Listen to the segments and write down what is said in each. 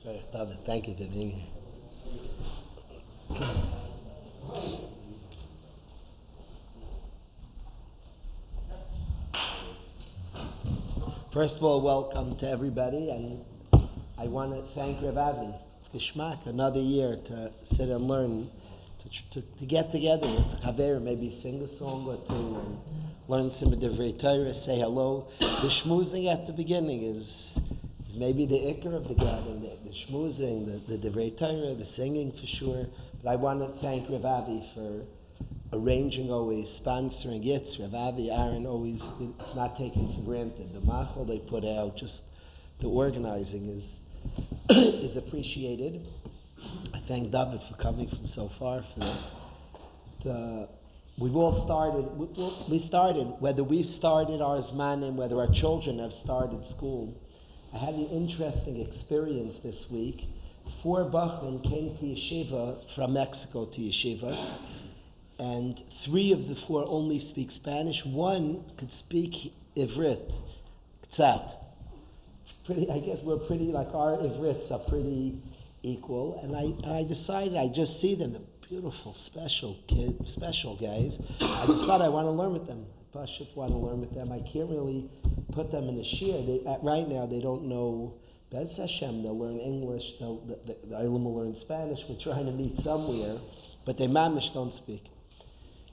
Thank you for being here. First of all, welcome to everybody, and I want to thank Rav Avi. It's Geschmack, another year to sit and learn, to get together with Chaver, maybe sing a song or two, and learn some of the Divrei Torah, say hello. The schmoozing at the beginning is maybe the ikar of the gathering, the schmoozing, the Divrei Torah, the singing for sure. But I want to thank Rav Avi for arranging always, sponsoring Yitz, Rav Avi, Aaron, always, it's not taken for granted. The machal they put out, just the organizing is appreciated. I thank David for coming from so far for this. We've all started, whether we started our Zmanim, whether our children have started school. I had an interesting experience this week. 4 Bachrim came to yeshiva from Mexico to yeshiva, and 3 of the 4 only speak Spanish. 1 could speak Ivrit, Ktsat. I guess we're pretty, like our Ivrits are pretty equal, and I decided, I just see them, the beautiful, special kids, special guys. I decided I want to learn with them. Parshas want to learn with them. I can't really put them in a shir. Right now they don't know Bez Hashem. They'll learn English. The Ilim will learn Spanish. We're trying to meet somewhere, but they mamish don't speak.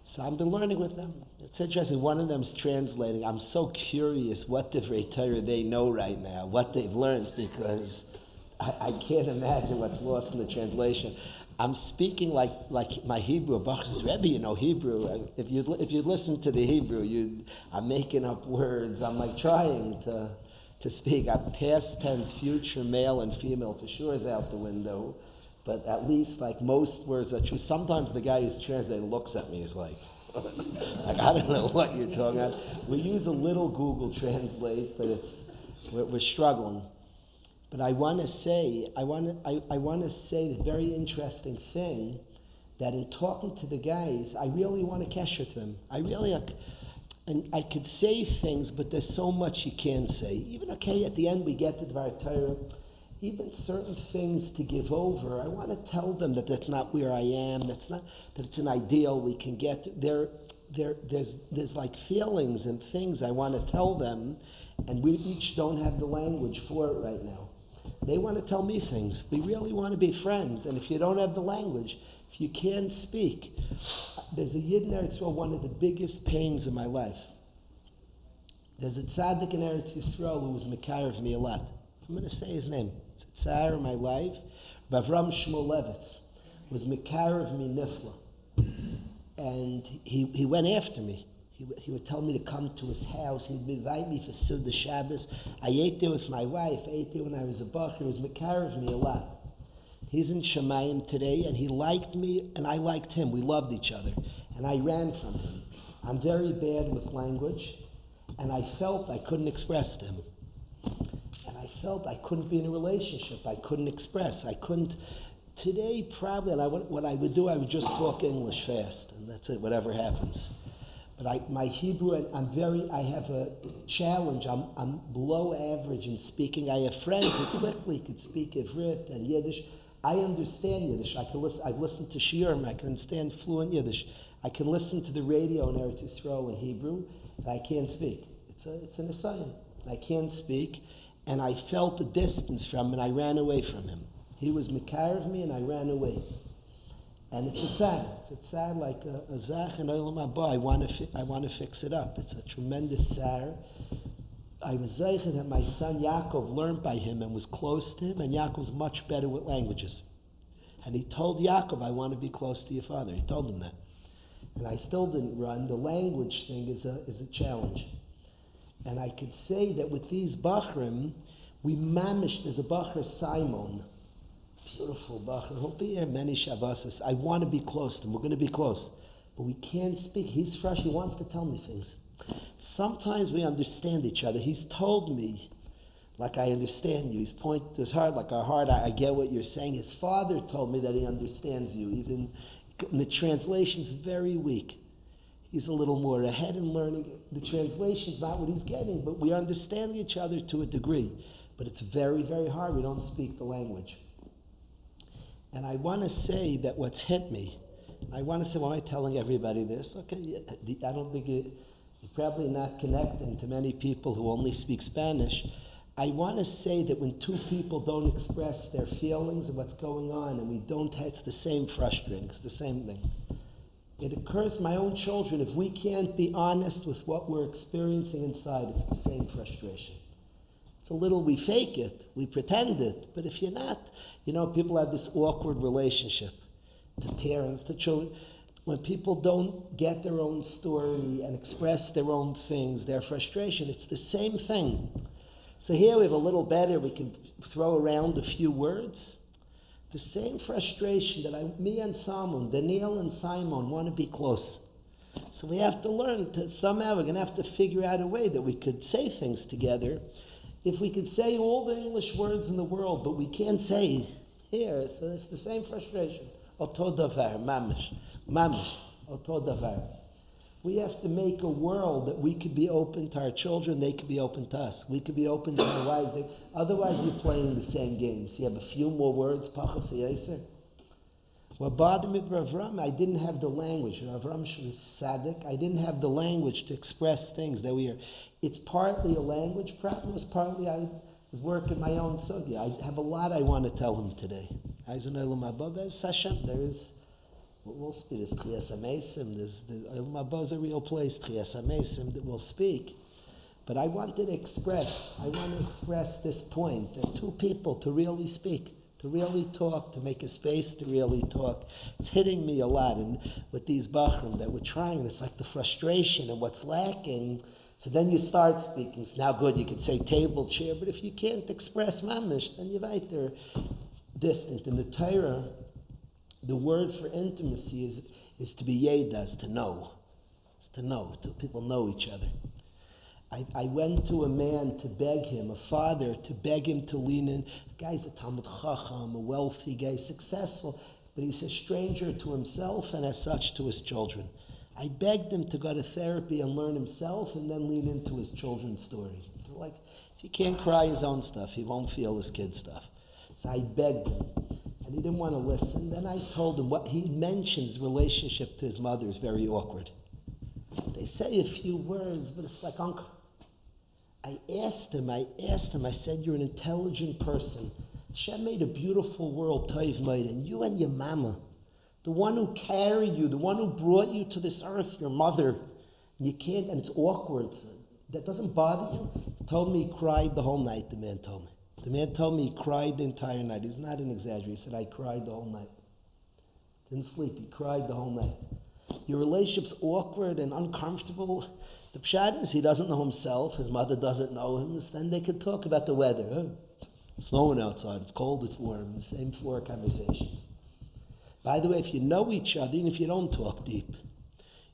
So I've been learning with them. It's interesting. One of them's translating. I'm so curious what Divrei Torah they know right now, what they've learned, because I can't imagine what's lost in the translation. I'm speaking like my Hebrew. Bach says, Rebbe, you know Hebrew. If you'd listen to the Hebrew, I'm making up words. I'm like trying to speak. I'm past tense, future, male and female for sure is out the window. But at least like most words are true. Sometimes the guy who's translating looks at me, he's like, I don't know what you're talking about. We use a little Google Translate, but we're struggling. But I want to say the very interesting thing that in talking to the guys, I really want to kesher to them. And I could say things, but there's so much you can't say. Even at the end we get to Dvar Torah, even certain things to give over. I want to tell them that that's not where I am. That it's an ideal we can get to. There's like feelings and things I want to tell them, and we each don't have the language for it right now. They want to tell me things. We really want to be friends. And if you don't have the language, if you can't speak, there's a Yid in Eretz Yisrael, one of the biggest pains in my life. There's a tzaddik in Eretz Yisrael who was mekayr of me a lot. I'm going to say his name. It's a tzar in my life. Bavram Shmulevitz was mekayr of me nifla. And he went after me. He would tell me to come to his house. He'd invite me for Suda Shabbos. I ate there with my wife. I ate there when I was a bach. He was mekayr of me a lot. He's in Shemayim today, and he liked me, and I liked him. We loved each other. And I ran from him. I'm very bad with language, and I felt I couldn't express to him. And I felt I couldn't be in a relationship. I couldn't express. I couldn't. Today, probably, what I would do, I would just talk English fast, and that's it, whatever happens. But my Hebrew, I have a challenge. I'm below average in speaking. I have friends who quickly could speak Ivrit and Yiddish. I understand Yiddish. I've listened to Shiurim. I can understand fluent Yiddish. I can listen to the radio in Eretz Yisrael in Hebrew, and I can't speak. It's an assignment. I can't speak, and I felt a distance from him, and I ran away from him. He was mekayr of me, and I ran away. And it's a tzar like a zach and olam haba. I want to fix it up. It's a tremendous tzar. I was zeichen that my son Yaakov learned by him and was close to him, and Yaakov was much better with languages. And he told Yaakov, I want to be close to your father. He told him that. And I still didn't run. The language thing is a challenge. And I could say that with these bachrim, we mamish, there's a bachar Simon, beautiful bachar. He'll be here many Shabbos. I want to be close to him. We're going to be close. But we can't speak. He's fresh. He wants to tell me things. Sometimes we understand each other. He's told me, like I understand you. He's pointed his heart like our heart. I get what you're saying. His father told me that he understands you. Even the translation's very weak. He's a little more ahead in learning. The translation's not what he's getting, but we understand each other to a degree. But it's very, very hard. We don't speak the language. And I want to say that what's hit me, I want to say, why am I telling everybody this? Okay, I don't think you're probably not connecting to many people who only speak Spanish. I want to say that when two people don't express their feelings and what's going on, and we don't, it's the same frustrating, it's the same thing. It occurs to my own children, if we can't be honest with what we're experiencing inside, it's the same frustration. It's a little, we fake it, we pretend it, but if you're not, people have this awkward relationship to parents, to children. When people don't get their own story and express their own things, their frustration, it's the same thing. So here we have a little better, we can throw around a few words. The same frustration that me and Simon, Daniel and Simon want to be close. So we have to learn to, somehow we're going to have to figure out a way that we could say things together. If we could say all the English words in the world, but we can't say here, so it's the same frustration. Oto davar, mamish, oto davar. We have to make a world that we could be open to our children, they could be open to us. We could be open to our wives. Otherwise, you're playing the same games. You have a few more words, Parshas Seitzei. What bothered me with Rav Ram, I didn't have the language. Rav Ram was tzaddik. I didn't have the language to express things that we are. It's partly a language problem. It was partly I was working my own sugya. I have a lot I want to tell him today. There is. We'll speak. There's Tchias HaMesim. There's Olam Haba is a real place. Tchias HaMesim that we'll speak. But I want to express this point that two people to really speak, to really talk, to make a space to really talk. It's hitting me a lot, and with these bachrim that we're trying. It's like the frustration and what's lacking. So then you start speaking. It's now good. You could say table, chair, but if you can't express mamish, then you're right there, distant. In the Torah, the word for intimacy is to be yedas, to know. It's to know, to people know each other. I went to a man to beg him, a father, to beg him to lean in. The guy's a Talmud Chacham, a wealthy guy, successful, but he's a stranger to himself and as such to his children. I begged him to go to therapy and learn himself and then lean into his children's story. Like, if he can't cry his own stuff, he won't feel his kid's stuff. So I begged him. And he didn't want to listen. Then I told him what he mentions relationship to his mother is very awkward. They say a few words, but it's like, Uncle. I asked him, I said, you're an intelligent person. Hashem made a beautiful world, Toiv Moed, and you and your mama, the one who carried you, the one who brought you to this earth, your mother, you can't, and it's awkward. That doesn't bother you? He told me he cried the whole night, the man told me. The man told me he cried the entire night. He's not an exaggerator. He said, I cried the whole night. Didn't sleep. He cried the whole night. Your relationship's awkward and uncomfortable. The pshat is he doesn't know himself. His mother doesn't know him. Then they could talk about the weather. It's snowing outside. It's cold. It's warm. The same four conversations. By the way, if you know each other, even if you don't talk deep,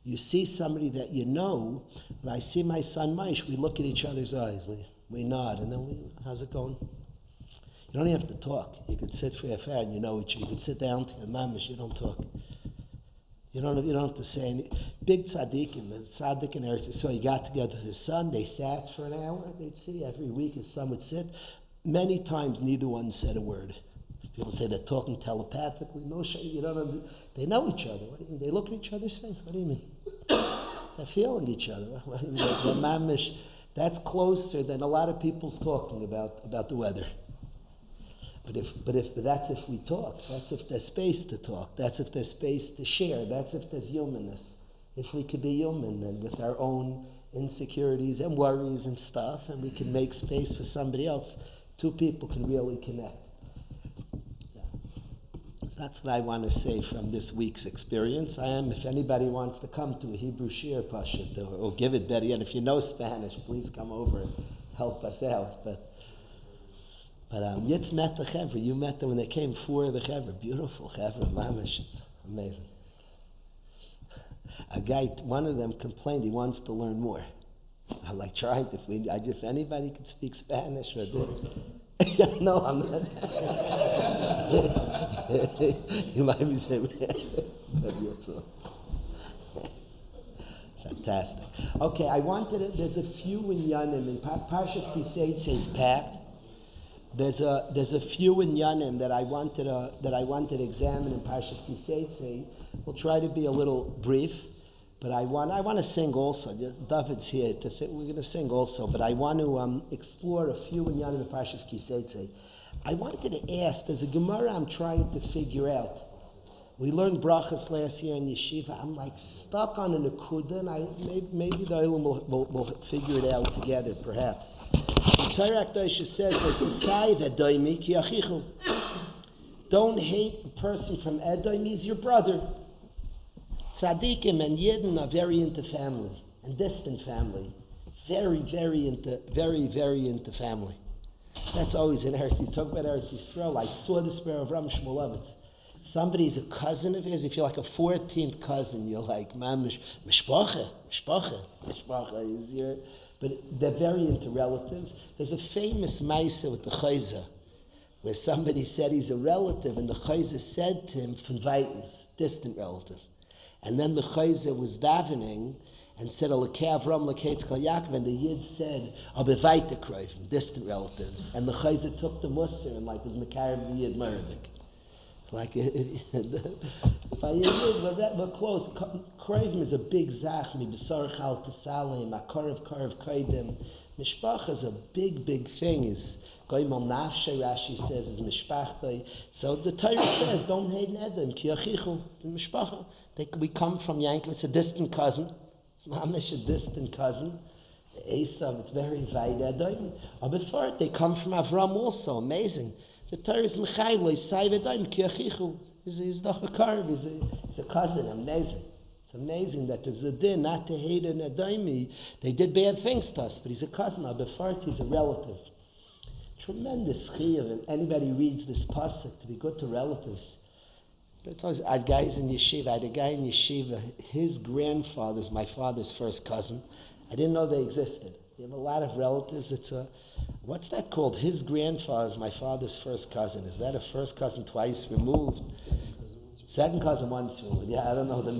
you see somebody that you know. When I see my son Maish, we look at each other's eyes. We nod, and then how's it going? You don't even have to talk. You could sit for a fair and you know each other. You could sit down to your mamish, you don't talk. You don't have to say anything. Big tzaddikim, the tzaddik in Eretz, so he got together with his son, they sat for an hour, they'd see every week his son would sit. Many times neither one said a word. People say they're talking telepathically. No, you don't know. They know each other. What do you mean? They look at each other's face. What do you mean? They're feeling each other. What do you mean? They're mamish. That's closer than a lot of people's talking about the weather. But that's if we talk. That's if there's space to talk. That's if there's space to share. That's if there's humanness. If we could be human and with our own insecurities and worries and stuff, and we can make space for somebody else, two people can really connect. Yeah. So that's what I want to say from this week's experience. If anybody wants to come to a Hebrew Shir Pashut or give it better yet, if you know Spanish, please come over and help us out. But Yitz met the Chevra. You met them when they came for the Chevra. Beautiful Chevra, mamish. It's amazing. A guy, one of them complained he wants to learn more. I'm like trying to, if anybody could speak Spanish or no, I'm not. You might be saying, Fantastic. Okay, there's a few inyanim in Parshas Seitzei is packed. There's a few inyanim that I wanted to examine in Parshas Seitzei. We'll try to be a little brief, but I want to sing also. David's here to sing. We're going to sing also, but I want to explore a few inyanim in Parshas Seitzei. I wanted to ask. There's a Gemara I'm trying to figure out. We learned brachas last year in yeshiva. I'm like stuck on an akuda, and maybe the Olam will figure it out together, perhaps. The Torah says, don't hate a person from Edom, he's your brother. Tzaddikim and Yidden are very into family, and distant family. Very into family. That's always in Eretz. You talk about Eretz Yisrael. I saw this prayer of Ram Shmulevitz. Somebody's a cousin of his, if you're like a 14th cousin, you're like, mishpacha is your... But they're very into relatives. There's a famous Maisa with the Chayza, where somebody said he's a relative, and the Chayza said to him, von Weitens, distant relative. And then the Chayza was davening, and said, Alekei Avram, Alekei Tzchal Yaakov, and the Yid said, Abevaita Kroivim, distant relatives. And the Chayza took the Musar, and like was Mekarev the Yid Meradik. Like, if I we're close. Kroivim is a big zach. Mi b'sar chal t'salim, akarev kaidem. Mishpacha is a big thing. Is goyim nafshe, Rashi says, is mishpachtoi. So the Torah says, don't hate an Edom, ki achichu, mishpacha. We come from Yankel, it's a distant cousin. It's mamish a distant cousin. Esav, it's very vayd Edom. But before it, they come from Avram also. Amazing. The Torah is Mechaylo, he's Saivedayim, Ki Achichu. He's not a Karv, he's a cousin. Amazing. It's amazing that there's a din not to hate an Edomi. They did bad things to us, but he's a cousin. Abefart, he's a relative. Tremendous chiyuv. If anybody reads this pasuk, to be good to relatives. I had guys in yeshiva. I had a guy in yeshiva. His grandfather's my father's first cousin. I didn't know they existed. You have a lot of relatives. What's that called? His grandfather is my father's first cousin. Is that a first cousin twice removed? Second cousin once removed. Yeah, I don't know the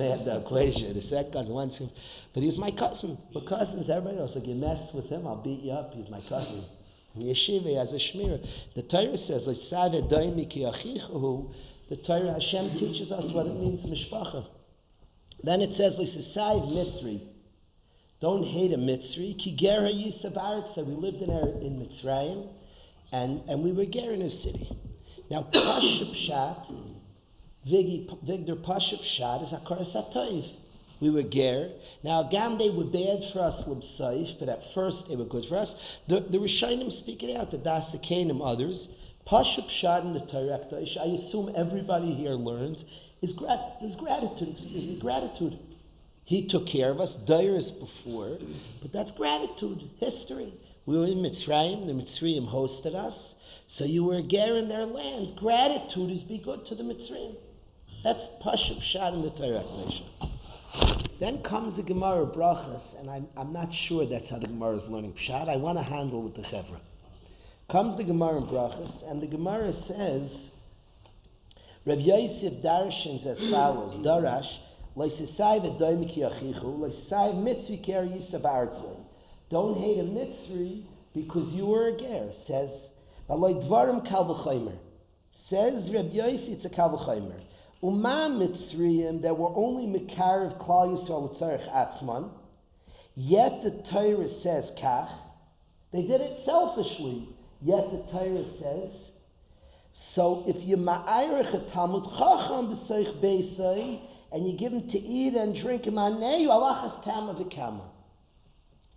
equation. The second cousin once removed. But he's my cousin. We're cousins. Everybody else. Like, you mess with him, I'll beat you up. He's my cousin. In yeshiva, he has a shmir. The Torah says, the Torah, Hashem teaches us what it means, mishpacha. Then it says, Mitzri. Don't hate a Mitzri. Ki gera yisav aretz. We lived in Mitzriam, and we were ger in his city. Now, Pashup Shat, Vigdor Pashup Shat is Hakaras HaToiv. We were ger. Now, Gam, they were bad for us, Libsaif, but at first they were good for us. The Rishonim speak it out, the Dasakanim, others. Pashup Shat in the Torah, I assume everybody here learns, is gratitude. He took care of us, Dairis before, but that's gratitude, history. We were in Mitzrayim, the Mitzriam hosted us, so you were ger in their lands. Gratitude is be good to the Mitzrayim. That's Pashup Shat in the Torah. Then comes the Gemara Brachas, and I'm not sure that's how the Gemara is learning Pshat. I want to handle with the Chevra. Comes the Gemara Brachas, and the Gemara says, Rav Yosef darshans as follows, Darash, don't hate a Mitzri because you were a ger. Says Reb Yossi, it's a kal v'chomer. Uma Mitzriim that were only mekarev klal Yisrael l'tzarech atzman. Yet the Torah says kach. They did it selfishly. Yet the Torah says. So if you ma'ayirich a Talmud Chacham b'seich beisai, and you give him to eat and drink him on neyu, Allah has tama v'kama.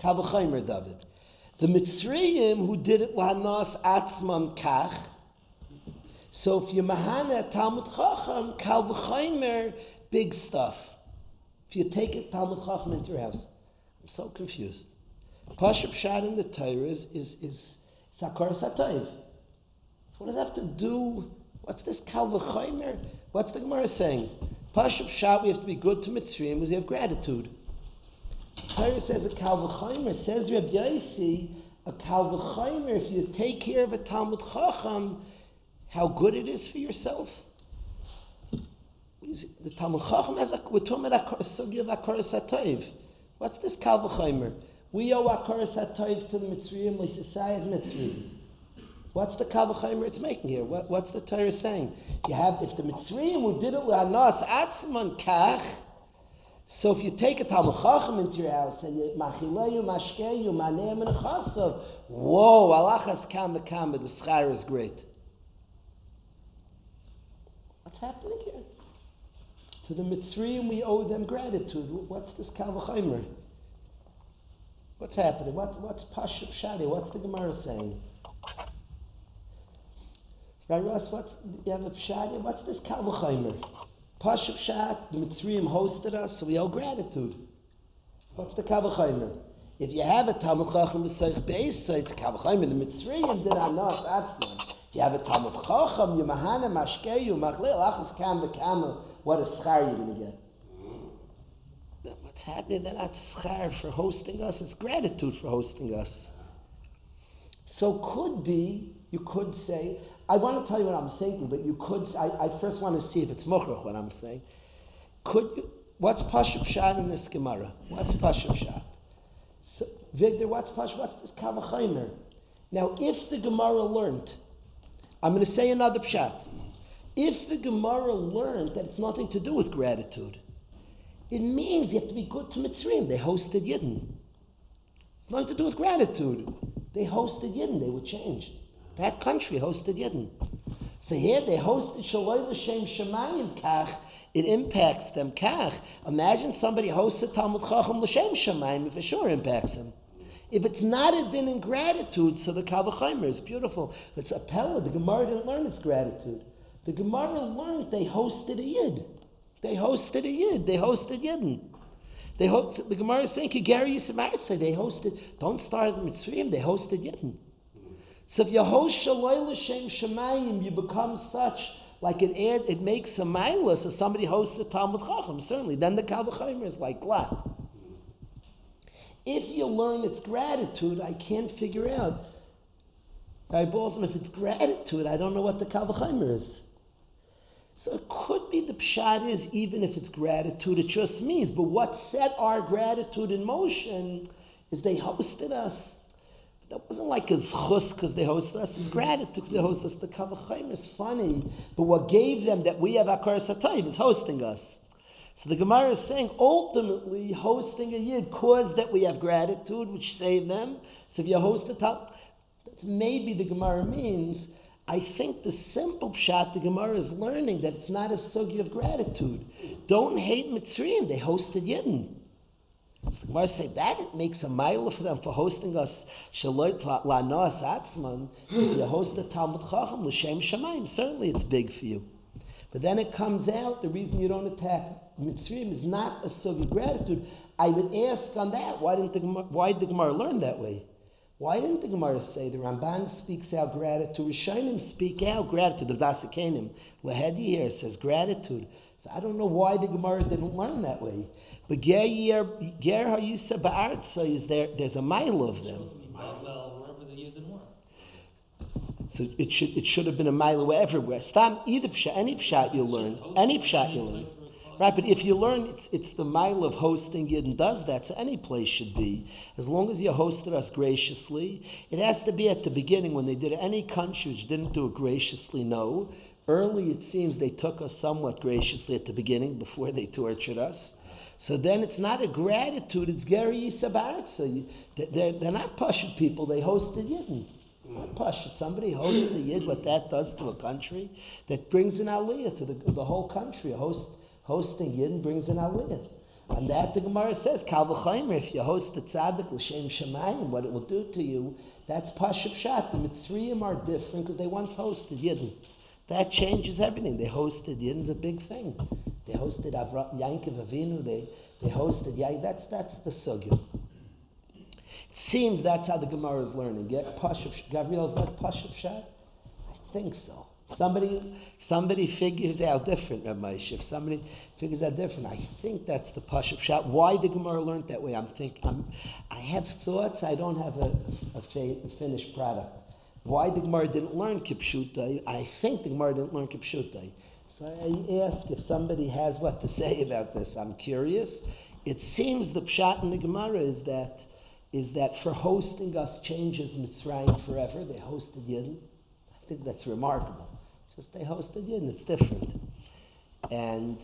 Kal v'chomer, David. The Mitzriim who did it lahanas atzmam kach. So if you mahana Talmud Chacham, kal v'chomer, big stuff. If you take a Talmud Chacham into your house, I'm so confused. Pashup Shat in the Torah is Hakaras HaToiv. So what does that have to do? What's this kal v'chomer? What's the Gemara saying? Pashup Shat, we have to be good to Mitzrayim because we have gratitude. Torah says a kal v'chomer. Says Reb Yossi, a kal v'chomer, if you take care of a Talmud Chacham, how good it is for yourself. The Talmud Chacham has we're talking about a sugya of Hakaras HaToiv. What's this kal v'chomer? We owe Akaras HaTayv to the Mitzriam, L'Sisayv Mitzriam. What's the kal v'chomer it's making here? What's the Torah saying? If the Mitzriam who did it l'hanas atzman kach, so if you take a Talmud Chacham into your house and you machileyu, mashkeyu, maneim, and chasav, whoa, alachas kam v'kam, the schar is great. What's happening here? To the Mitzriam we owe them gratitude. What's this kal v'chomer? What's happening? What's Pashut Shadi? What's the Gemara saying? Right, Ross, you have a Pshadi? What's this kal v'chomer? Pashut Shat, the Mitzriam hosted us, so we owe gratitude. What's the kal v'chomer? If you have a Talmud Chacham b'soich be'esa, it's kal v'chomer. The Mitzriam did anas atzman. If you have a Talmud Chacham, you mahana, mashkeyu, machlil, achas kam v'kamel, what a schar you're going to get. What's happening? They're not schar for hosting us, it's gratitude for hosting us. So you could say, I want to tell you what I'm thinking, but you could, I first want to see if it's mukhrach what I'm saying. What's Pashut Pshat in this Gemara? What's Pashut Pshat? So, Victor, what's this kal v'chomer? Now, if the Gemara learned, I'm going to say another Pshat. If the Gemara learned that it's nothing to do with gratitude, it means you have to be good to Mitzriam. They hosted Yidden. It's nothing to do with gratitude. They hosted Yidden. They were changed. That country hosted Yidden. So here they hosted Shaloi L'Shem Shemayim Kach. It impacts them Kach. Imagine somebody hosted Talmud Chacham L'Shem Shemayim. It for sure impacts them. If it's not a din in gratitude, so the kal v'chomer is beautiful. It's a pella. The Gemara didn't learn its gratitude. The Gemara learned they hosted a Yid. They hosted Yidden. The Gemara is saying, Kigari Yisamaritza, they hosted, don't start at the Mitzriam, they hosted Yidden. So if you host Shaloi L'Shem Shemayim, you become such, like it makes a maila, so somebody hosts a Talmud Chacham, certainly. Then the kal v'chomer is like glad. If you learn its gratitude, I can't figure out. If it's gratitude, I don't know what the kal v'chomer is. So it could be the pshat is, even if it's gratitude, it just means. But what set our gratitude in motion is they hosted us. That wasn't like a zchus because they hosted us. It's gratitude because they hosted us. The kal v'chomer is funny. But what gave them that we have Akaras HaTayv is hosting us. So the Gemara is saying, ultimately, hosting a Yid caused that we have gratitude, which saved them. So if you host a top, maybe the Gemara means, I think the simple pshat the Gemara is learning that it's not a sugi of gratitude. Don't hate Mitzriam, they hosted Yidden. So the Gemara say that it makes a mile for them for hosting us. Shalot la'nos atzman. If you host a Talmud Chacham l'shem shamayim, certainly it's big for you. But then it comes out, the reason you don't attack Mitzriam is not a sugi of gratitude. I would ask on that, why did the Gemara learn that way? Why didn't the Gemara say the Ramban speaks out gratitude? Rishonim speak out gratitude. The Dasakenim, Lahedi here says gratitude. So I don't know why the Gemara didn't learn that way. But Ger Hayusa Ba'artza is there. There's a mile of them. Wherever the Yidden were. So it should have been a mile everywhere. Stam either pshat, any pshat you learn, right? But if you learn, it's the mile of hosting Yidden does that. So any place should be, as long as you hosted us graciously. It has to be at the beginning when they did it. Any country which didn't do it graciously, no. Early, it seems they took us somewhat graciously at the beginning before they tortured us. So then it's not a gratitude, it's Geri Yisabarat. So they're not Pashut people, they hosted Yidden. Not Pashut. Somebody hosts a Yid, what that does to a country, that brings an aliyah to the whole country. Hosting Yidden brings an aliyah. And that the Gemara says, Kal v'chomer, if you host the tzaddik l'shem shemayim, what it will do to you, that's Pashut Pshat. The Mitzriam are different because they once hosted Yidden. That changes everything. They hosted Yidden's a big thing. They hosted Yankov Avinu. They hosted Yankov. That's the sugya. It seems that's how the Gemara is learning. Gabriel, is that Pashut Pshat? I think so. Somebody figures out different, Ramesh. If somebody figures out different, I think that's the Pashut Pshat. Why the Gemara learned that way? I have thoughts. I don't have a finished product. Why the Gemara didn't learn Kipshutai? I think the Gemara didn't learn Kipshutai. So I ask if somebody has what to say about this. I'm curious. It seems the pshat in the Gemara is that for hosting us changes Mitzriam forever. They hosted Yidden. I think that's remarkable. Just they hosted Yidden. It's different. And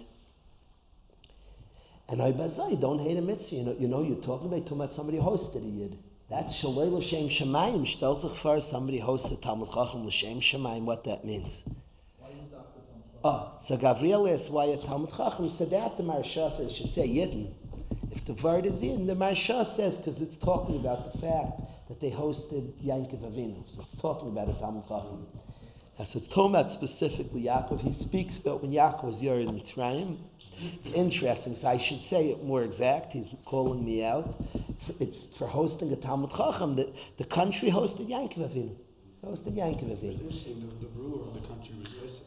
I don't hate a mitzvah. You're talking about somebody hosted a Yid. That's Shaloi L'Shem Shemayim. Shtel sich for somebody hosted Talmud Chacham L'Shem Shemayim. What that means? So Gavriel asks why a Talmud Chacham said that the Maharsha says should say Yidden. If the word is Yidden, the Maharsha says because it's talking about the fact that they hosted Yankov Avinu. So it's talking about a Talmud Chacham. As it's talking about specifically Yaakov, he speaks about when Yaakov was Yerid in Mitzrayim. It's interesting, so I should say it more exact. He's calling me out. It's for hosting a Talmud Chacham. The country hosted Yankov Avinu. Hosted Yankov Avinu. The ruler of the country was Yosef.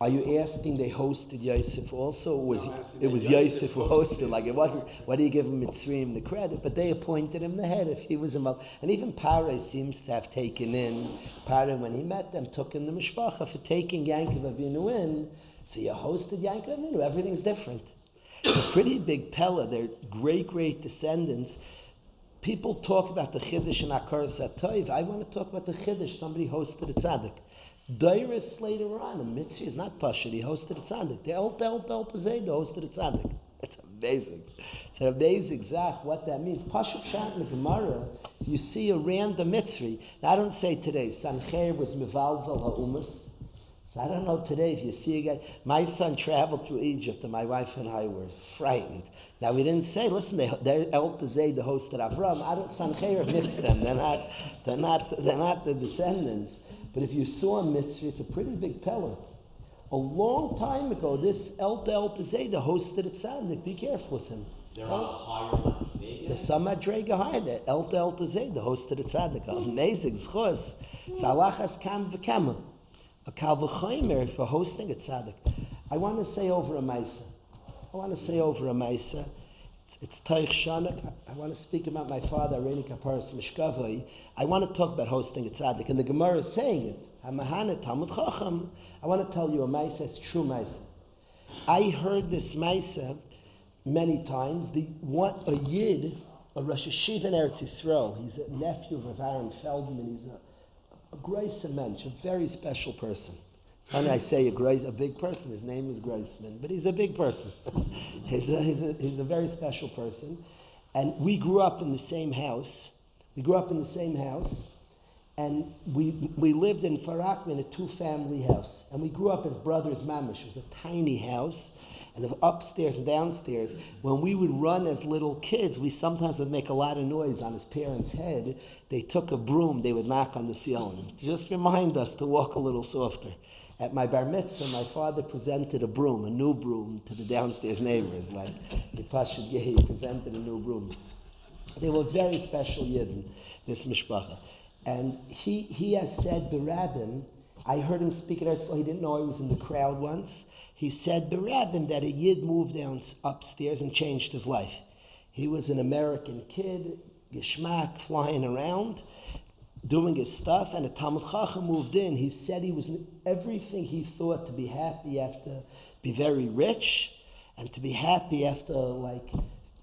Are you asking they hosted Yosef also? It was Yosef who hosted. Like it wasn't. Why do you give him Mitzriam the credit? But they appointed him the head if he was involved. And even Parshas seems to have taken in. Parshas, when he met them, took in the mishpacha for taking Yankov Avinu in. So you hosted Yankov Avinu. Everything's different. It's a pretty big pella. They're great descendants. People talk about the Chiddush and Akar Satoiv. I want to talk about the Chiddush. Somebody hosted a tzaddik. Dairis later on, a Mitzri is not Pashut, he hosted a tzaddik. The El Zayda hosted a tzaddik. It's amazing. It's an amazing zach what that means. Pashut Shat in the Gemara, you see a random Mitzri. Now I don't say today, Sancheir was Mivalvel HaUmas. So I don't know today if you see a guy. My son traveled through Egypt and my wife and I were frightened. Now we didn't say, listen, they're El Zayda hosted Avram. I don't, Sancheir mixed them. They're not the descendants. But if you saw a mitzvah, it's a pretty big pellet. A long time ago, this El Zayda hosted a tzaddik. Be careful with him. They're on a higher level. The Samad Drega higher. El Zayda hosted a tzaddik. Amazing. Schos. Salachas kam v'kama. A kal v'chaymer for hosting a tzaddik. I want to say over a maisa. It's Taich Shanak. I want to speak about my father, Reini Kaparas Mishkavai. I want to talk about hosting a tzaddik. And the Gemara is saying it. Hamahana Talmud Chacham. I want to tell you a maisa. It's true maisa. I heard this maisa many times. A Yid, a Rosh Hashiva in Eretz Yisrael. He's a nephew of Rav Aaron Feldman. He's a great mensch, a very special person. When I say a big person, his name is Grossman, but he's a big person. he's a very special person. And we grew up in the same house. And we lived in Farakma in a 2-family house. And we grew up as brothers mamish. It was a tiny house. And upstairs and downstairs, when we would run as little kids, we sometimes would make a lot of noise on his parents' head. They took a broom, they would knock on the ceiling. Just remind us to walk a little softer. At my bar mitzvah, my father presented a new broom, to the downstairs neighbors. Like the Pashut Yehi presented a new broom. They were very special Yidden, this mishpacha. And he has said, B'Rabbim, I heard him speak at our so he didn't know I was in the crowd once. He said, B'Rabbim, that a Yid moved down upstairs and changed his life. He was an American kid, geschmack, flying around, doing his stuff, and a Talmud Chacham moved in. He said he was everything he thought to be happy. You have to be very rich, and to be happy you have to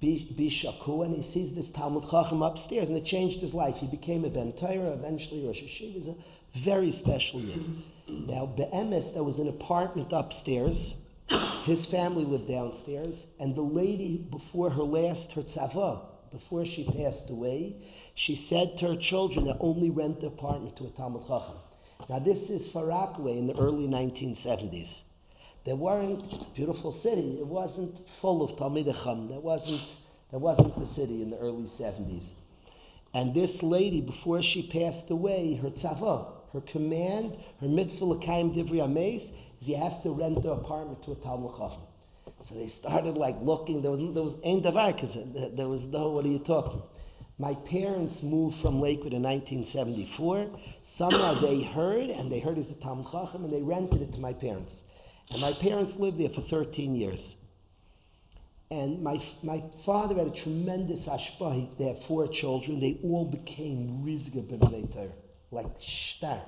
be shaku. And he sees this Talmud Chacham upstairs, and it changed his life. He became a Ben Torah, eventually Rosh Hashiva. He was a very special Yid. Now, Be'emes, there was an apartment upstairs. His family lived downstairs, and the lady, before her tzava, before she passed away, she said to her children that only rent the apartment to a Talmud Chacham. Now this is Far Rockaway in the early 1970s. There weren't, it's a beautiful city, it wasn't full of Talmidei Chacham. There wasn't the city in the early 70s. And this lady, before she passed away, her tzava, her command, her mitzvah l'kayim divrei ameis, is you have to rent the apartment to a Talmud Chacham. So they started looking. There was ein davar because there was no. What are you talking? My parents moved from Lakewood in 1974. Somehow they heard it's a Talmud Chacham, and they rented it to my parents. And my parents lived there for 13 years. And my father had a tremendous hashpah. They had 4 children. They all became rizga b'nei Torah, like stark.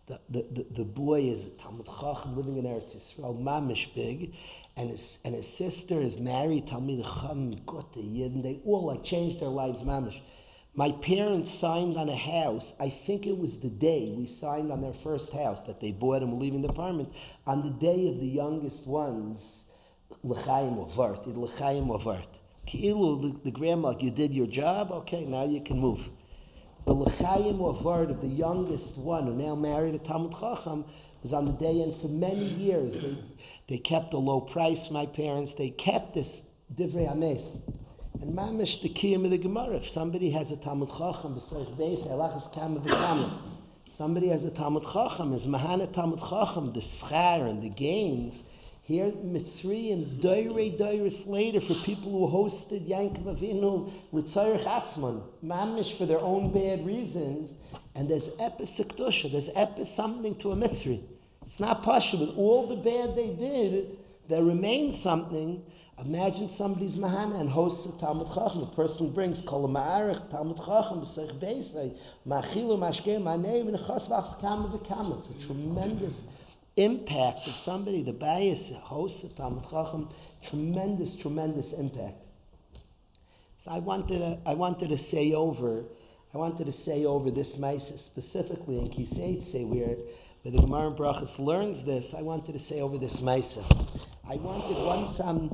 The boy is a Talmud Chacham living in Eretz Yisrael, mamish big, and his sister is married Talmid Chacham, Gute Yid, and they all like changed their lives, mamish. My parents signed on a house. I think it was the day we signed on their first house that they bought and were leaving the apartment. On the day of the youngest one's l'chaim ovart, Ki'ilu, the grandma, you did your job. Okay, now you can move. The l'chaim avard of the youngest one, who now married a Talmud Chacham, was on the day, and for many years they kept a low price. My parents, they kept this divrei ames, and mamish the kiyum of the Gemara. If somebody has a Talmud Chacham, somebody has a Talmud Chacham, is mahana Talmud Chacham, the schar and the gains. Here, Mitzriam, doiris later, for people who hosted Yankov Avinu l'tzarech atzman, mamish for their own bad reasons, and there's epis sekdusha, there's epis something to a Mitzri. It's not pasha, but all the bad they did, there remains something. Imagine somebody's mahana and hosts a Talmud Chacham. The person brings kol ma'arech Talmud Chacham b'seich beislei machilu mashkei ma'nei v'nechas v'achs kama v'kama. It's a tremendous impact of somebody, the bias host of Talmud Chacham, tremendous impact. So I wanted to say over this Maisa specifically in Seitzei, where the Gemara in Parshas learns this. I wanted to say over this Maisa. I wanted, once I'm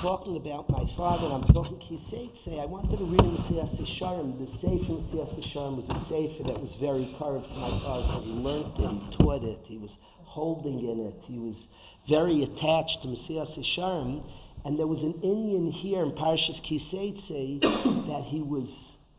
talking about my father, and I'm talking Seitzei, I wanted to read Mesilas Yesharim. The Sefer Mesilas Yesharim was a Sefer that was very curved to my father, so he learned it, he taught it, he was holding in it, he was very attached to Mesilas Yesharim, and there was an Indian here in Parshas Seitzei that he was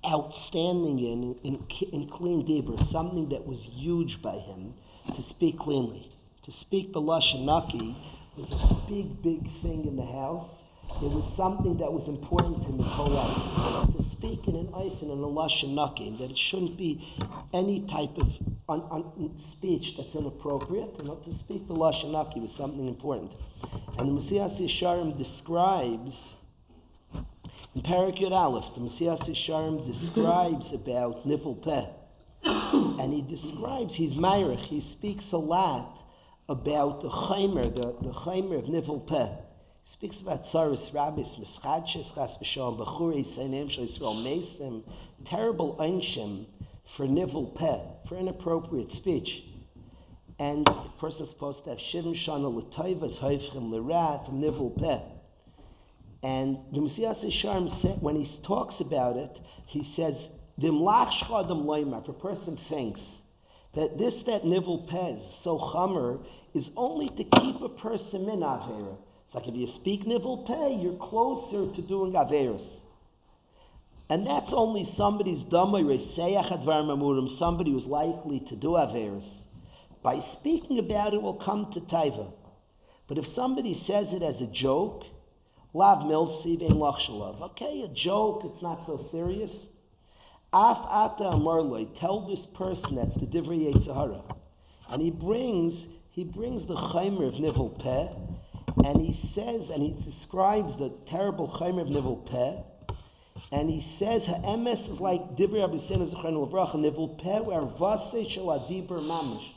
outstanding in clean dibur, something that was huge by him, to speak cleanly. To speak the Lashon Naki was a big thing in the house. It was something that was important to him his whole life. To speak in an eifin and a Lashon Naki, that it shouldn't be any type of speech that's inappropriate. To speak the Lashon Naki was something important. And the Mesilas Yesharim describes, in Perek Yud Aleph, the Mesilas Yesharim describes about Nivul Peh. And he describes, he's Meirich, he speaks a lot about the Chaimer, the Chaimer of Nivul Peh. He speaks about Tzaris Rabbis, Mischadches, Chas V'Shalom, B'churei, Seinim, Shal Yisrael, Mesim, terrible Einshim for Nivul Peh, for inappropriate speech. And a person is supposed to have Shivim Shana L'Toivas, Hoifchim L'Ra, from Nivul Peh. And the Mesilas Yesharim said, when he talks about it, he says, if a person thinks that Nivul Pez, so Chamer, is only to keep a person in Avera. It's like if you speak Nivul Peh, you're closer to doing Averas. And that's only somebody's Damay Reseach Advar Mamurim, somebody who's likely to do Averas. By speaking about it will come to Taiva. But if somebody says it as a joke, Lav Milsi Vein Lachshalav. Okay, a joke, it's not so serious. Af Ata Amarloi, tell this person that's the Divrei Yetzirah. And he brings the Chaimer of Nivul Peh, and he says, and he describes the terrible Chaimer of Nivul Peh, and he says, Ha'emes is like Divrei Rabbi Senu Zechron L'Bracha, Nivul Peh, where Vase Shel Adibur Mamish.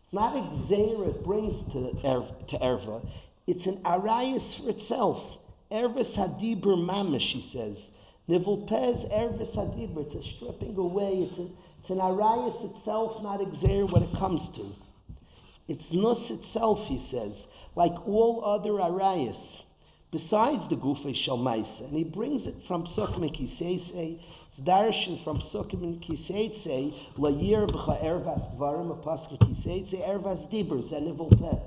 It's not a Gzeir it brings to Erva. It's an arayas for itself. Ervis hadibur mamish, he says. Nivul Pez ervis hadibur. It's a stripping away. It's an arayas itself, not exer what it comes to. It's nus itself, he says, like all other arayas, besides the gufei shel ma'aseh. And he brings it from Psukim and Seitzei. It's darshan from Psukim and Seitzei. La yir b'cha ervas dvarim a pasuk Seitzei ervas dibur zenivul peh.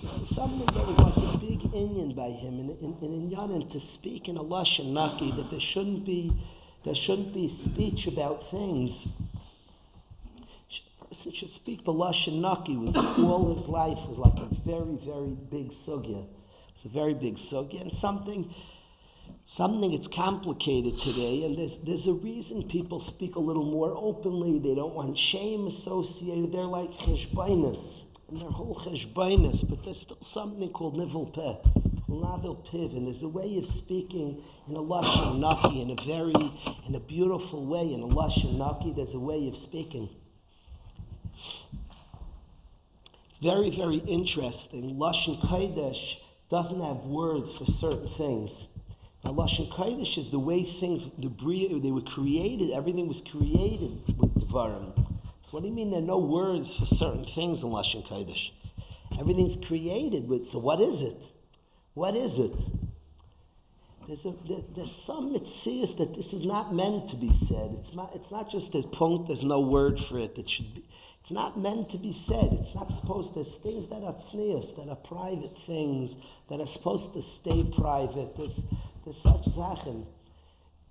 This is something that was like a big inyan by him in Inyanim, to speak in a Lashon Naki, that there shouldn't be speech about things. A person should speak the Lashon Naki. All his life was like a very, very big sugya. It's a very big sugya, and something that's complicated today, and there's a reason people speak a little more openly. They don't want shame associated. They're like cheshbainis. And their whole cheshbainis, but there's still something called Nivul Peh, Navil Piv, and there's a way of speaking in a Lashon Naki, in a beautiful way, in a Lashon Naki, there's a way of speaking. It's very, very interesting. Lashon Kodesh doesn't have words for certain things. Now, Lashon Kodesh is the way things, they were created, everything was created with Dvarim. So what do you mean there are no words for certain things in Lashon Kodesh? Everything's created with, so what is it? What is it? There's some mitzias that this is not meant to be said. It's not just a punkt, there's no word for it. It should be. It's not meant to be said. It's not supposed to. There's things that are tznius, that are private things, that are supposed to stay private. There's such zachen.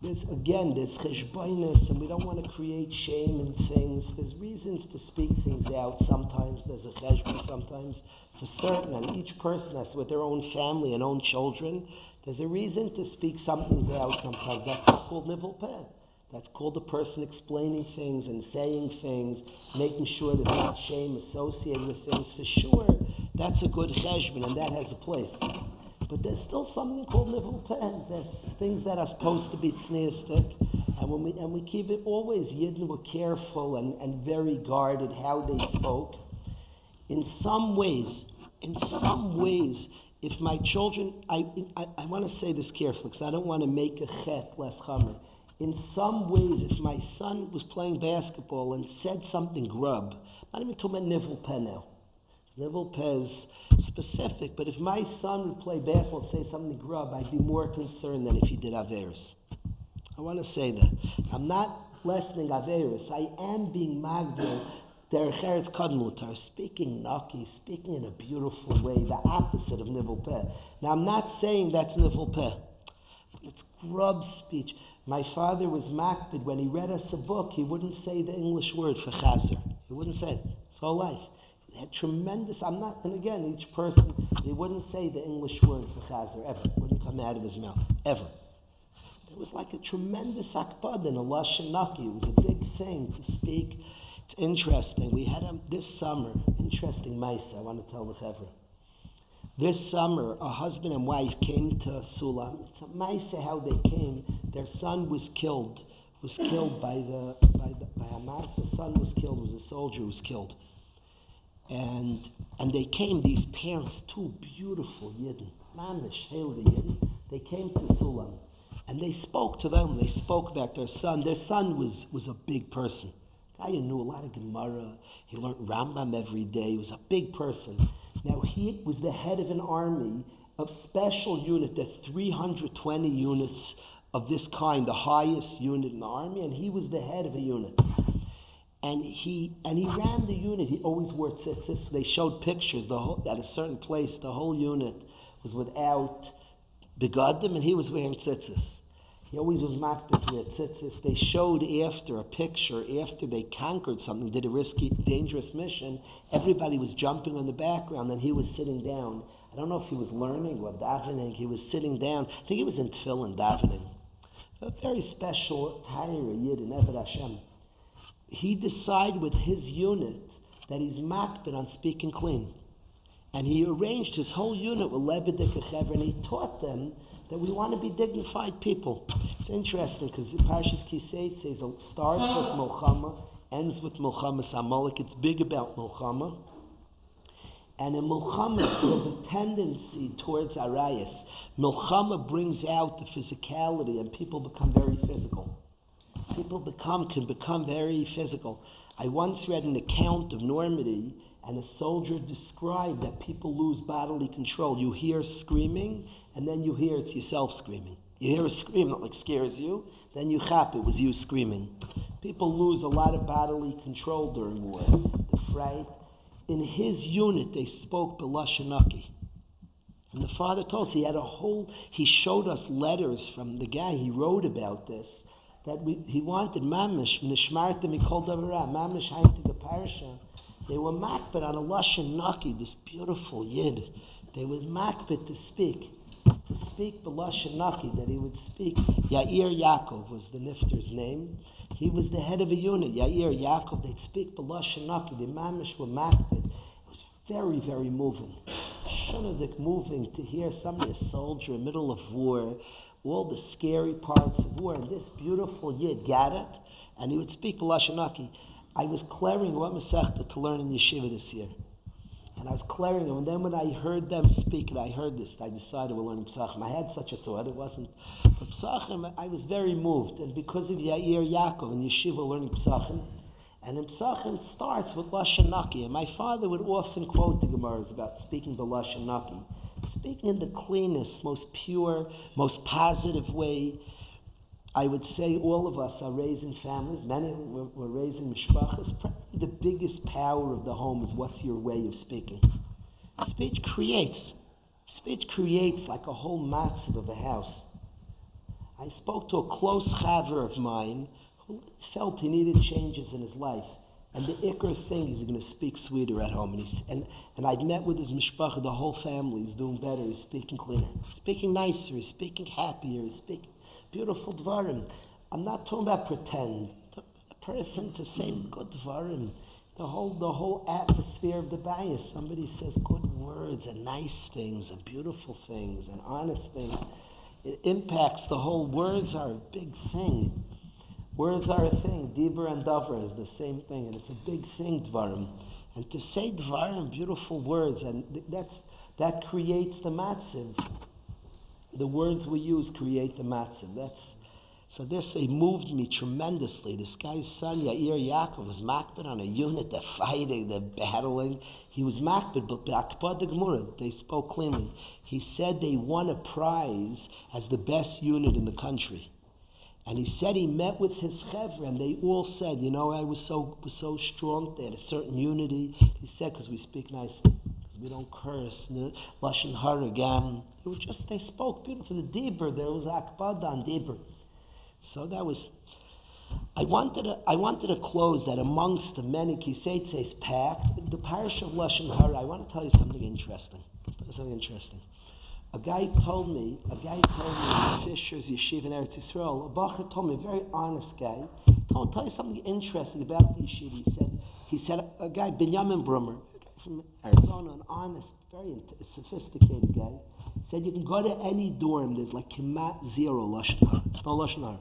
There's cheshboinus, and we don't want to create shame in things. There's reasons to speak things out. Sometimes there's a cheshbon, sometimes for certain, and each person has with their own family and own children. There's a reason to speak some things out sometimes. That's not called nivel peh. That's called the person explaining things and saying things, making sure there's not shame associated with things. For sure, that's a good cheshbon, and that has a place. But there's still something called nivel peh. There's things that are supposed to be tzniistic, and we keep it always. Yidden were careful and very guarded how they spoke. In some ways, if my children, I want to say this carefully because I don't want to make a chet less chamer. In some ways, if my son was playing basketball and said something grub, I'm not even talking about nivel peh now. Nivel peh is specific, but if my son would play basketball and say something grub, I'd be more concerned than if he did averis. I want to say that. I'm not lessening averis. I am being magdil. Derech Eretz Kadmutar, speaking naki, speaking in a beautiful way, the opposite of nivel peh. Now, I'm not saying that's nivel peh, but it's grub speech. My father was makbid. When he read us a book, he wouldn't say the English word for chazer. He wouldn't say it his whole life. He had tremendous, and again, each person, he wouldn't say the English word for chazer, ever. It wouldn't come out of his mouth, ever. It was like a tremendous akbad in a lashon naki. It was a big thing to speak. It's interesting. We had this summer, interesting maisa, I want to tell the chevra. This summer, a husband and wife came to Sulam. It's a maisa how they came. Their son was killed by Hamas. The son was killed, was a soldier who was killed. And they came, these parents, two beautiful Yidden, mamish, Haley Yidden. They came to Sulam. And they spoke to them. They spoke about their son. Their son was a big person. Guy who knew a lot of Gemara. He learned Rambam every day. He was a big person. Now, he was the head of an army of special unit. There are 320 units of this kind, the highest unit in the army, and he was the head of a unit. And he ran the unit. He always wore tzitzis. They showed pictures. At a certain place, the whole unit was without begadim, and he was wearing tzitzis. He always was makbid to wear tzitzis. They showed after a picture, after they conquered something, did a risky, dangerous mission, everybody was jumping on the background, and he was sitting down. I don't know if he was learning or davening. He was sitting down. I think he was in tefillin davening. A very special Taira Yid in Eved Hashem. He decided with his unit that he's makbid on speaking clean. And he arranged his whole unit with Lebedik and he taught them that we want to be dignified people. It's interesting because Parshas Seitzei starts with Milchama, ends with Milchama Samolik. It's big about Milchama. And in Milchama, there's a tendency towards Arayas. Milchama brings out the physicality and people become very physical. People can become very physical. I once read an account of Normandy, and a soldier described that people lose bodily control. You hear screaming, and then you hear it's yourself screaming. You hear a scream that like scares you, then you chap it was you screaming. People lose a lot of bodily control during war. The fright. In his unit, they spoke B'lashon Naki. And the father told us he showed us letters from the guy, he wrote about this, that he wanted mamish, nishmarta mikol davara, mamish haintig parsha. They were makbid on a lashon naki, this beautiful yid. They was makbid to speak b'lashon naki, that he would speak. Yair Yaakov was the nifter's name. He was the head of a unit. Yair Yaakov. They'd speak b'lashon naki. The mamish were makbid. It was very, very moving. Shunadik moving to hear somebody, a soldier in the middle of war, all the scary parts of war, and this beautiful yid got it, and he would speak b'lashon naki. I was clearing what Masechta to learn in yeshiva this year. And I was clearing them, and then when I heard them speak, and I heard this, I decided we're learning Pesachim. I had such a thought, it wasn't. For Pesachim, I was very moved, and because of Yair Yaakov and Yeshiva learning Pesachim, and in Pesachim it starts with Lashon Naki, and my father would often quote the Gemaras about speaking the Lashon Naki, speaking in the cleanest, most pure, most positive way. I would say all of us are raising families. Many of them were raising mishpachas. Probably the biggest power of the home is what's your way of speaking. Speech creates like a whole matzav of a house. I spoke to a close chaver of mine who felt he needed changes in his life. And the ikr thing is he's going to speak sweeter at home. And I'd met with his mishpacha, the whole family is doing better, he's speaking cleaner, speaking nicer, he's speaking happier, he's speaking beautiful dvarim. I'm not talking about pretend. A person to say good dvarim. The whole atmosphere of the bias. Somebody says good words and nice things and beautiful things and honest things. It impacts the whole. Words are a big thing. Words are a thing. Dibur and davar is the same thing, and it's a big thing, dvarim. And to say dvarim, beautiful words, and that creates the matziv. The words we use create the matziv. So this moved me tremendously. This guy's son, Yair Yaakov, was makbid on a unit. They're fighting, they're battling. He was makbid, but Akbad the Gemara, they spoke cleanly. He said they won a prize as the best unit in the country. And he said he met with his chevra, and they all said, I was so strong. They had a certain unity. He said, because we speak nicely. We don't curse, lashon hara gam. They spoke beautiful. The dibur, there was akbada on dibur. So that was. I wanted to close that amongst the many Seitzei's packed the Parshas of lashon hara. I want to tell you something interesting. A guy told me Fisher's yeshiva in Eretz Yisrael. A bacher told me, a very honest guy. Told tell you something interesting about the yeshiva. He said a guy Binyamin Brummer from Arizona, an honest, very sophisticated guy, said you can go to any dorm, there's like kemat zero lashon hara. There's no lashon hara.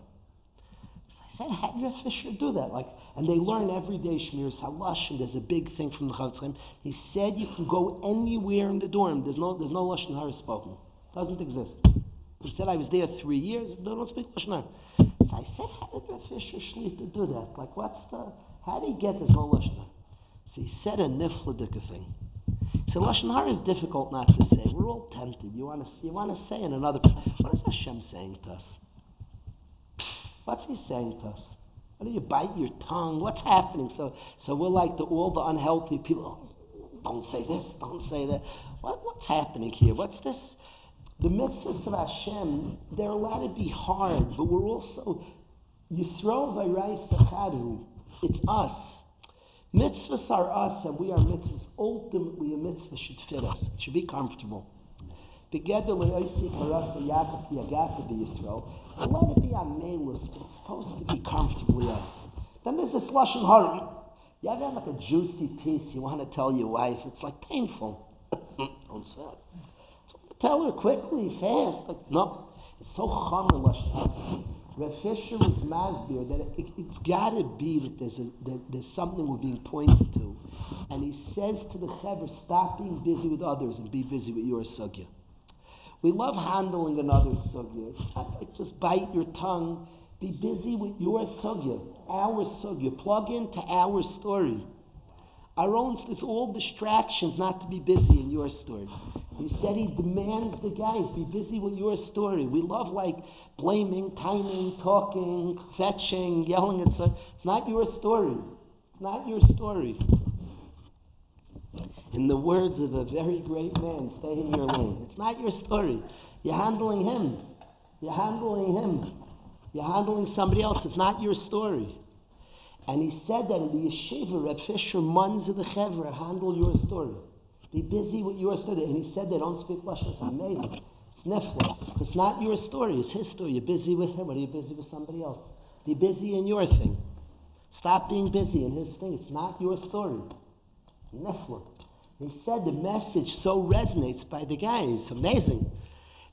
So I said, how did Rabbi Fisher do that? And they learn every day Shmiras Halash, and there's a big thing from the Chavetz Chaim. He said you can go anywhere in the dorm. There's no lashon hara spoken. Doesn't exist. He said I was there 3 years. They don't speak lashon hara. So I said, how did Rabbi Fisher Shlita do that? How did he get this no lashon hara? So he said a nifladika thing. He said, lashon hara is difficult not to say. We're all tempted. You want to say in another. What is Hashem saying to us? What's He saying to us? What do you bite your tongue? What's happening? So we're like all the unhealthy people. Oh, don't say this. Don't say that. What's happening here? What's this? The mitzvahs of Hashem, they're allowed to be hard, but we're also Yisro v'Yrais Echadu. It's us. Mitzvahs are us, and we are mitzvahs. Ultimately, a mitzvah should fit us. It should be comfortable. Let it be amelus, but it's supposed to be comfortably us. Then there's this lashon hara. You ever have like a juicy piece you want to tell your wife? It's like painful. Don't say it. So tell her quickly, fast. No, it's so chomer lashon hara. Rav Fisher was masbir that it's got to be that there's something we're being pointed to, and he says to the chaver, stop being busy with others and be busy with your sugya. We love handling another's sugya. It's not like just bite your tongue. Be busy with your sugya, our sugya. Plug into our story. Our own, there's all distractions not to be busy in your story. Instead, he demands the guys, be busy with your story. We love blaming, timing, talking, fetching, yelling at someone. It's not your story. It's not your story. In the words of a very great man, stay in your lane. It's not your story. You're handling him. You're handling somebody else. It's not your story. And he said that in the yeshiva, Reb Fisher, Munz of the Chevra, handle your story. Be busy with your story. And he said they don't speak Lashon. It's amazing. It's nifla. It's not your story. It's his story. You're busy with him, or you're busy with somebody else. Be busy in your thing. Stop being busy in his thing. It's not your story. Nifla. He said the message so resonates by the guys. It's amazing.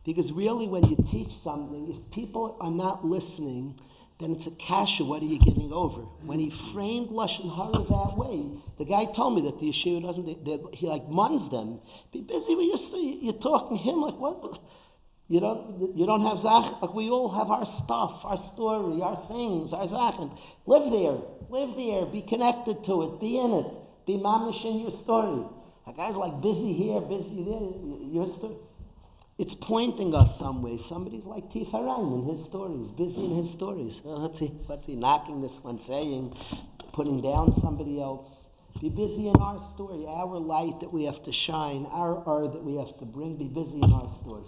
Because really when you teach something, if people are not listening, then it's a kasha, what are you giving over? When he framed Lashon Hara that way, the guy told me that the yeshiva doesn't, he like muns them. Be busy with your study. You're talking to him like, what? You don't have zach, like we all have our stuff, our story, our things, our zachen. Live there, be connected to it, be in it, be mamish in your story. A guy's like busy here, busy there, your story. It's pointing us some way. Somebody's like Tifaraim in his stories, busy in his stories. What's he knocking this one, saying, putting down somebody else? Be busy in our story, our light that we have to shine, our that we have to bring. Be busy in our story.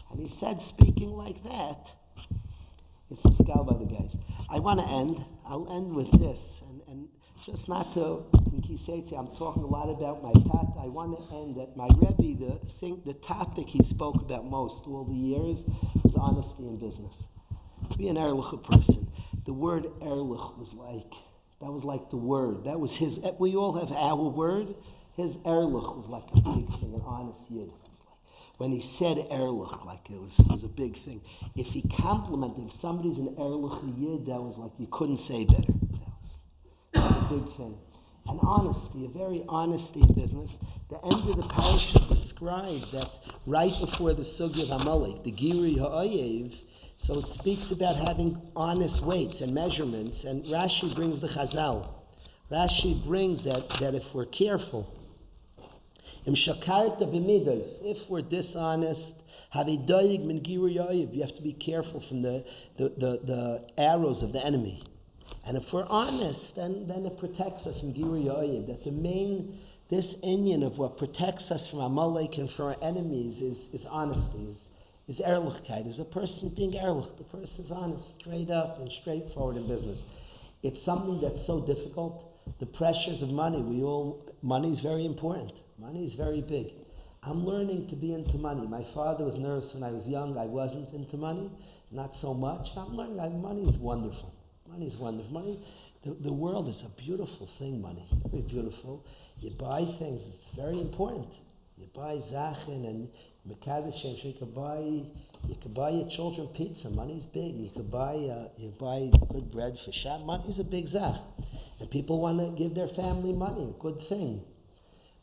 And he said, speaking like that, it's the skull by the guys. I want to end. I'll end with this, and just not to, in Seitzei, I'm talking a lot about my tata. I want to end that my Rebbe, the topic he spoke about most all the years was honesty in business. Be an erlich person. The word erlich was like the word. That was his. We all have our word. His erlich was like a big thing, an honest yid. When he said erlich, like it was a big thing. If he complimented, if somebody's an erlich yid, that was like you couldn't say better. That was a big thing. And honesty, a very honesty in business. The end of the parasha describes that right before the sugya of Amalek, the Giri Ha'ayev, so it speaks about having honest weights and measurements, and Rashi brings the Chazal. Rashi brings that if we're careful, if we're dishonest, you have to be careful from the arrows of the enemy. And if we're honest, then it protects us from Giri Yoyev. That this inyan of what protects us from Amalek and from our enemies is honesty, is ehrlichkeit, is a person being ehrlich. The person is honest, straight up and straightforward in business. It's something that's so difficult. The pressures of money, money is very important. Money is very big. I'm learning to be into money. My father was nervous when I was young. I wasn't into money, not so much. I'm learning money is wonderful. Money is wonderful. Money, the world is a beautiful thing, money. Very beautiful. You buy things, it's very important. You buy Zachen and Mekadesh, you could buy your children pizza. Money's big. You could buy good bread for Shabbat. Money's a big Zach. And people want to give their family money, a good thing.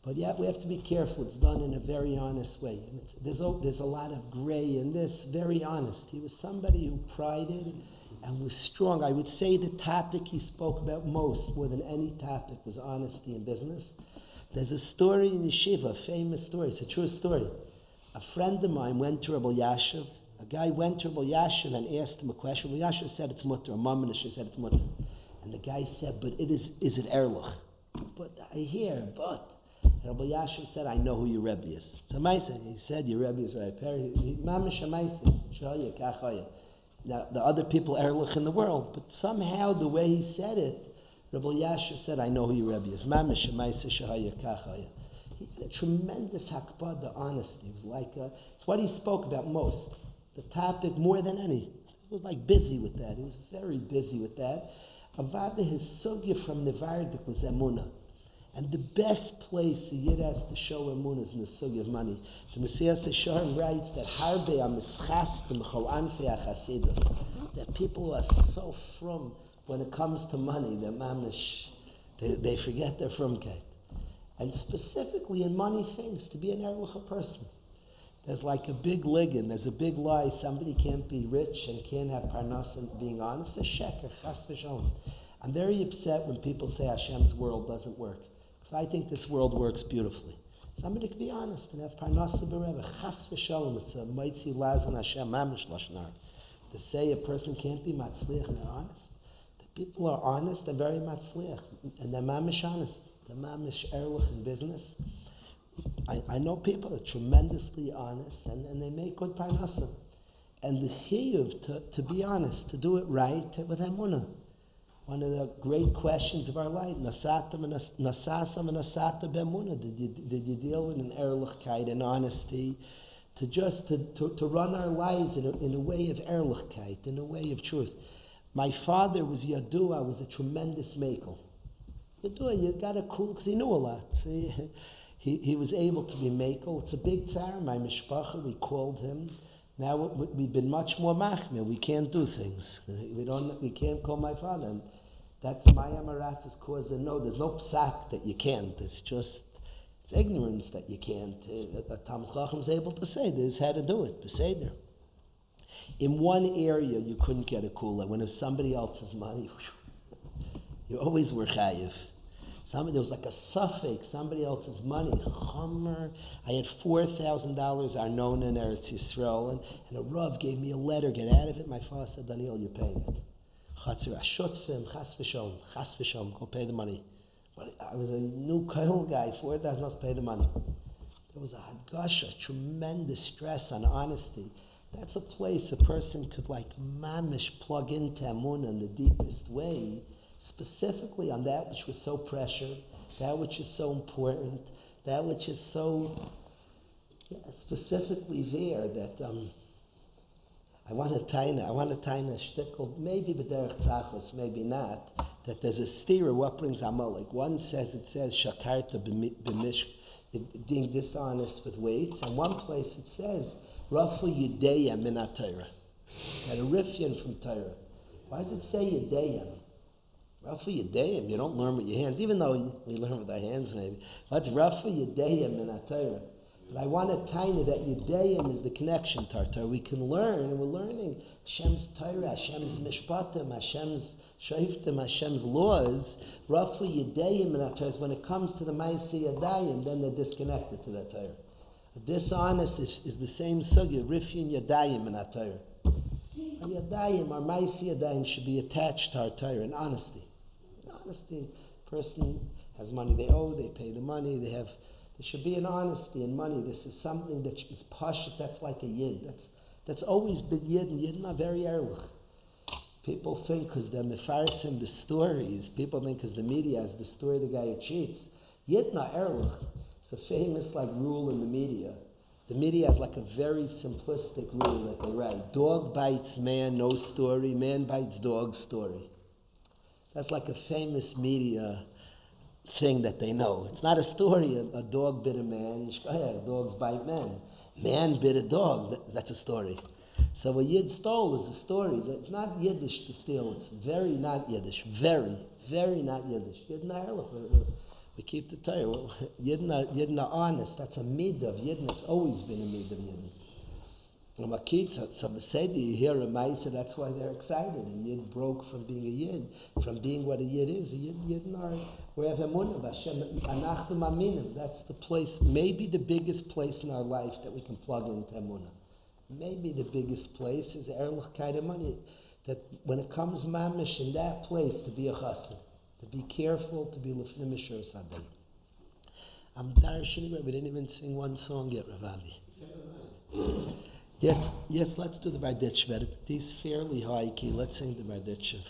But yeah, we have to be careful. It's done in a very honest way. There's a lot of gray in this, very honest. He was somebody who prided and was strong. I would say the topic he spoke about most, more than any topic, was honesty in business. There's a story in Yeshiva, a famous story. It's a true story. A friend of mine went to Rabbi Yashiv. A guy went to Rabbi Yashiv and asked him a question. Rabbi Yashiv said it's mutter. A Mamanish said it's mutter. And the guy said, but is it erlich? But I hear, but. And Rabbi Yashiv said, I know who your Rebbe is. So he said, your Rebbe is right. Now, the other people erlich in the world, but somehow the way he said it, Rabbi Yashiv said, I know who your Rebbe is. He had a tremendous hakbah, honesty. It was like, it's what he spoke about most. The topic more than any. He was like busy with that. He was very busy with that. Avada, his sugya from the Vardik was emunah. And the best place the Yid has to show emunah is in the sugya of money. The Messiah Sesharim writes that harbe amischastim chol anfei achasidus, that people who are so frum when it comes to money, they're mamish, they forget their frumkeit. And specifically in money things, to be an erlich person. There's like a big ligin, there's a big lie, somebody can't be rich and can't have parnas and being honest. A sheker, chas v'shalom. I'm very upset when people say Hashem's world doesn't work. Because I think this world works beautifully. Somebody can be honest and have parnas b'reva. Chas v'shalom, it's a moitzi lazan Hashem mamish lashnar. To say a person can't be matzliach and they're honest. The people are honest, they're very matzliach. And they're mamish honest. They're mamish erlich in business. I know people that are tremendously honest and they make good parnasa. And the chiyuv to be honest, to do it right with emunah. One of the great questions of our life, nasasam and nasata b'emunah. Did you deal with an erlichkeit and honesty to run our lives in a way of erlichkeit, in a way of truth? My father was Yadua, was a tremendous makel. Yadua, you got a cool, because he knew a lot. He was able to be makel. It's a big tsar. My mishpacha, we called him. Now we've been much more machmir. We can't do things. We can't call my father. And that's my amaratz's cause. And no, there's no psak that you can't. It's ignorance that you can't. A Talmid Chacham is able to say this, how to do it. Beseder. In one area, you couldn't get a kula. When it's somebody else's money, you always were chayiv. There was like a suffix, somebody else's money. Hummer. I had $4,000 arnona in Eretz Yisrael, and a Rav gave me a letter, get out of it. My father said, Daniel, you're paying it. Chatzir, ashutfim, chas v'shom, go pay the money. But I was a new kohen guy, $4,000, pay the money. There was a hadgasha, tremendous stress on honesty. That's a place a person could like mamish plug into Amunah in the deepest way, specifically on that which was so pressured, that which is so important, that which is so specifically there that I want to tie a shtickle, maybe b'derech tzachos, maybe not, that there's a stira, what brings Amalek. One says, it says, shakarta b'mish, being dishonest with weights, and one place it says, Rafu Yudeyam min Torah. Had a rifyan from Torah. Why does it say Yudeyam? Rafu Yudeyam, you don't learn with your hands, even though we learn with our hands maybe. What's Rafu Yudeyam min Torah? But I want to tell you that Yudeyam is the connection to our Torah. We can learn, and we're learning Hashem's Torah, Hashem's Mishpatim, Hashem's Shoftim, Hashem's laws. Rafu Yudeyam min Torah is when it comes to the Ma'aseh Yadayim, then they're disconnected to that Torah. Dishonest is the same sugya, rifyin yadayim in our Torah. Our yadayim, our ma'aseh yadayim should be attached to our Torah in honesty. In honesty, person has money they owe, they pay the money, there should be an honesty in money. This is something that is pashut, that's like a yid. That's always been yid, and yidden are very erlich. People think because they're mefarsim the stories, people think because the media has the story of the guy who cheats. Yidden are erlich. It's a famous rule in the media. The media has a very simplistic rule that they write. Dog bites man, no story. Man bites dog, story. That's a famous media thing that they know. It's not a story. A dog bit a man. Dogs bite men. Man bit a dog. That's a story. So what Yid stole is a story. It's not Yiddish to steal. It's very not Yiddish. Very, very not Yiddish. We keep the Torah. Yidden are honest. That's a midah of Yidden. It's always been a midah of Yidden. And what keeps some say you hear a Maisa, that's why they're excited. And Yid broke from being a Yid, from being what a Yid is. Yidden are, we have emunah, Hashem, anachnu maminim. That's the place, maybe the biggest place in our life that we can plug into emunah. Maybe the biggest place is erlich kaida money. That when it comes mamish in that place to be a chassid. To be careful, to be lifnei mishur sadei. I'm darshan. We didn't even sing one song yet, Rav Avi. Yes, let's do the Barditchev. These fairly high key. Let's sing the Barditchev.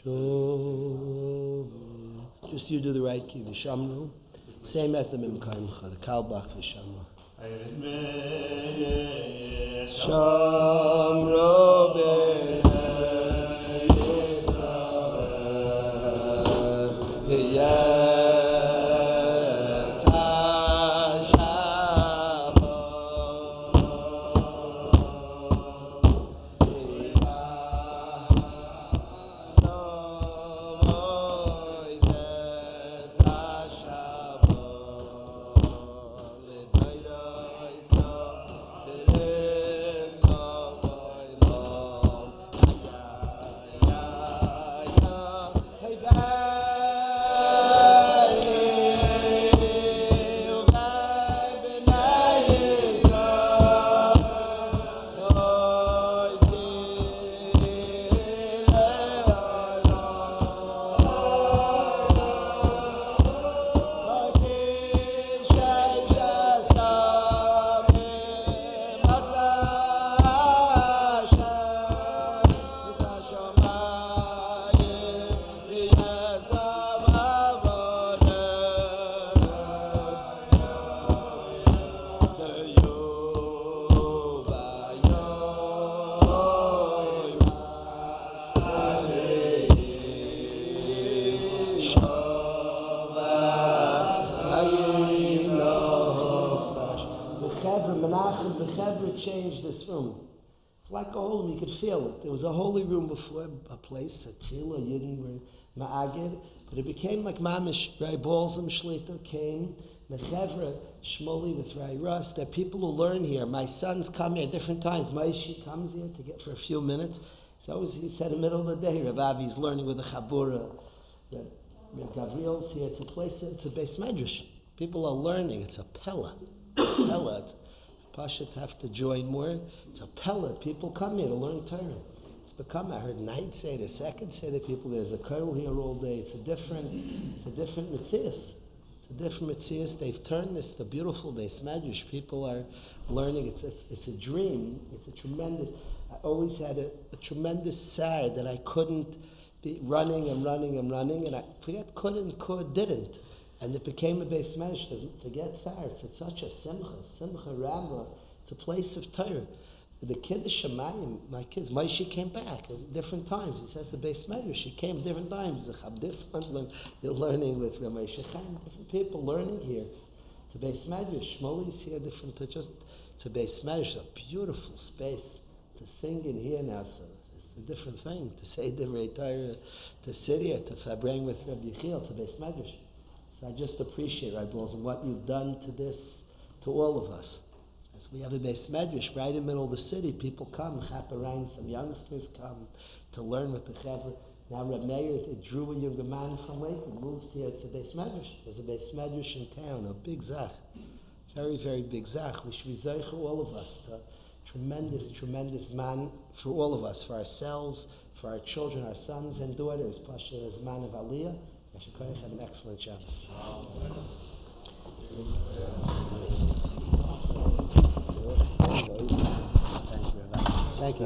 Just you do the right key, Vishamru. Same as the Mimkaimcha, the Kalbach Vishamru. Changed this room. It's like a home, you could feel it. There was a holy room before, a place, a tefillah, Yidden were ma'agid, but it became like mamish. Rai Balsam Shlita came, Mechevra, Shmoli with Rai Russ. There are people who learn here. My sons come here at different times. Maishi comes here to get for a few minutes. So he said in the middle of the day, Rav Avi's learning with the Chabura. Rav Gavriel's here. It's a place, it's a beis medrash. People are learning. It's a pella. Pella. Parshas have to join more. It's a pellet. People come here to learn Torah. It's become, I heard night say, the second say to people, there's a koil here all day. It's a different Mitzias. It's a different Mitzias. They've turned this to beautiful beis medrash. People are learning. It's a dream. It's a tremendous, I always had a tremendous sad that I couldn't be running, and I forget didn't. And it became a beis medrash to get tzar. It's such a simcha rama. It's a place of Torah. The kid Shemayim, my kids, Maishi came back at different times. He says the beis medrash. He came different times. The Chabdis ones, you're learning with Rabbi Shechem, different people learning here. It's a beis medrash. Shmoli's here, different. It's a beis medrash. A beautiful space to sing in here now. So it's a different thing to say the Torah, to sit here, to bring with Rabbi Yechiel. It's a beis medrash. I just appreciate, Rabbi Balls, and what you've done to this, to all of us. As we have a beis medrash right in the middle of the city, people come, chaperayim, some youngsters come to learn with the chaper. Now Reb Meir drew a younger man from Lakewood, moved here to beis medrash. There's a beis medrash in town, a big zach, very, very big zach. We should be zeicher, all of us, to tremendous man for all of us, for ourselves, for our children, our sons and daughters. Pasha is man of Aliyah. Have an excellent job. Thank you.